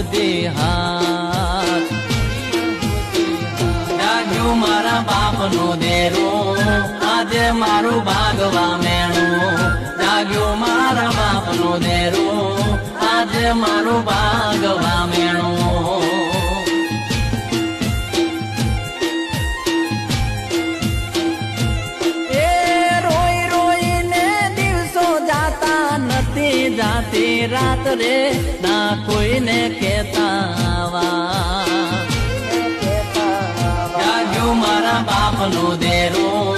હોતી હાથ જાગ્યું મારા બાપનું દેરું આજે મારું ભાગવા મેણું જાગ્યું મારા બાપનું દેરું આજે મારું ભાગવા મેણું જાતી રાત રે ના કોઈને કહેતા જાગ્યું મારા બાપનું દેરું